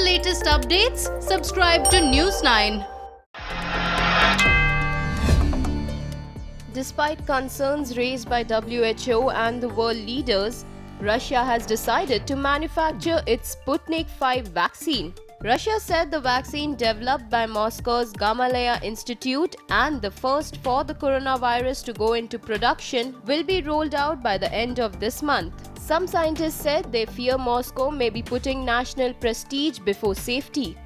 latest updates, subscribe to News 9. Despite concerns raised by WHO and the world leaders, Russia has decided to manufacture its Sputnik V vaccine. Russia said the vaccine developed by Moscow's Gamaleya Institute and the first for the coronavirus to go into production will be rolled out by the end of this month. Some scientists said they fear Moscow may be putting national prestige before safety.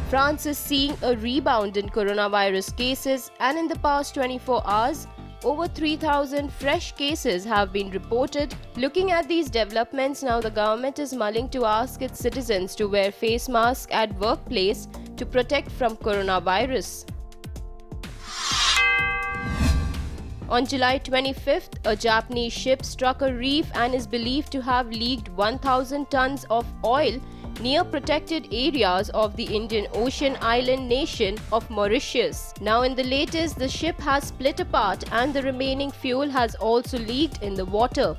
France is seeing a rebound in coronavirus cases, and in the past 24 hours, over 3,000 fresh cases have been reported. Looking at these developments, now the government is mulling to ask its citizens to wear face masks at workplace to protect from coronavirus. On July 25th, a Japanese ship struck a reef and is believed to have leaked 1,000 tons of oil near protected areas of the Indian Ocean island nation of Mauritius. Now in the latest, the ship has split apart and the remaining fuel has also leaked in the water.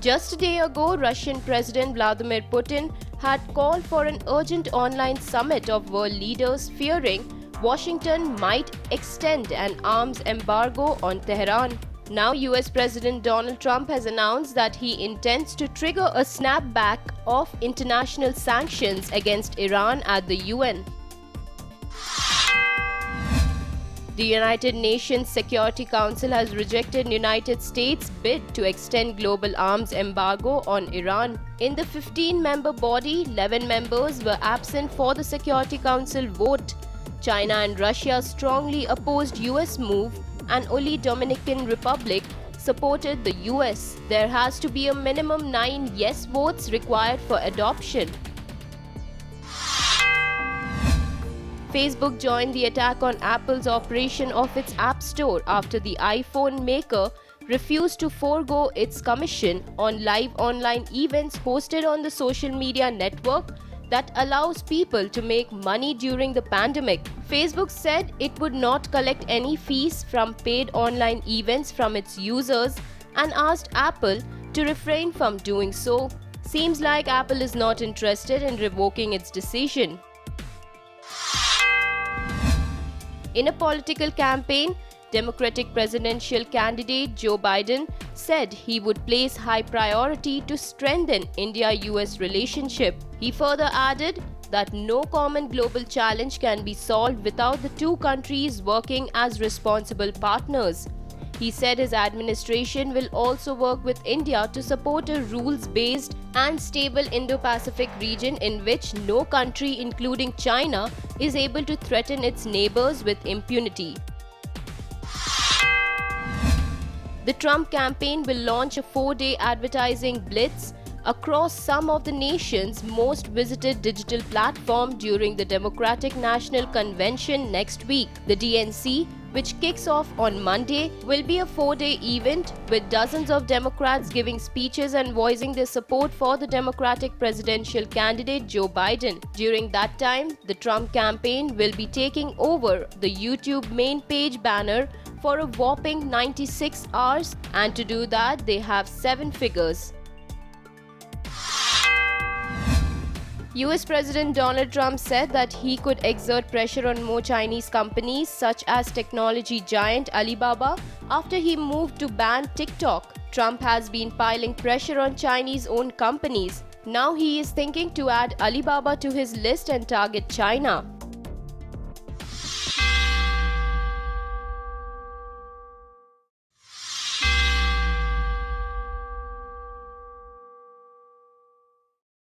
Just a day ago, Russian President Vladimir Putin had called for an urgent online summit of world leaders, fearing Washington might extend an arms embargo on Tehran. Now, US President Donald Trump has announced that he intends to trigger a snapback of international sanctions against Iran at the UN. The United Nations Security Council has rejected United States' bid to extend global arms embargo on Iran. In the 15-member body, 11 members were absent for the Security Council vote. China and Russia strongly opposed US move, and only Dominican Republic supported the US. There has to be a minimum 9 yes votes required for adoption. Facebook joined the attack on Apple's operation of its App Store after the iPhone maker refused to forego its commission on live online events hosted on the social media network that allows people to make money during the pandemic. Facebook said it would not collect any fees from paid online events from its users and asked Apple to refrain from doing so. Seems like Apple is not interested in revoking its decision. In a political campaign, Democratic presidential candidate Joe Biden said he would place high priority to strengthen India-US relationship. He further added that no common global challenge can be solved without the two countries working as responsible partners. He said his administration will also work with India to support a rules-based and stable Indo-Pacific region in which no country, including China, is able to threaten its neighbors with impunity. The Trump campaign will launch a 4-day advertising blitz across some of the nation's most visited digital platform during the Democratic National Convention next week. The DNC, which kicks off on Monday, will be a 4-day event with dozens of Democrats giving speeches and voicing their support for the Democratic presidential candidate Joe Biden. During that time, the Trump campaign will be taking over the YouTube main page banner for a whopping 96 hours, and to do that, they have 7 figures. US President Donald Trump said that he could exert pressure on more Chinese companies such as technology giant Alibaba after he moved to ban TikTok. Trump has been piling pressure on Chinese-owned companies. Now he is thinking to add Alibaba to his list and target China.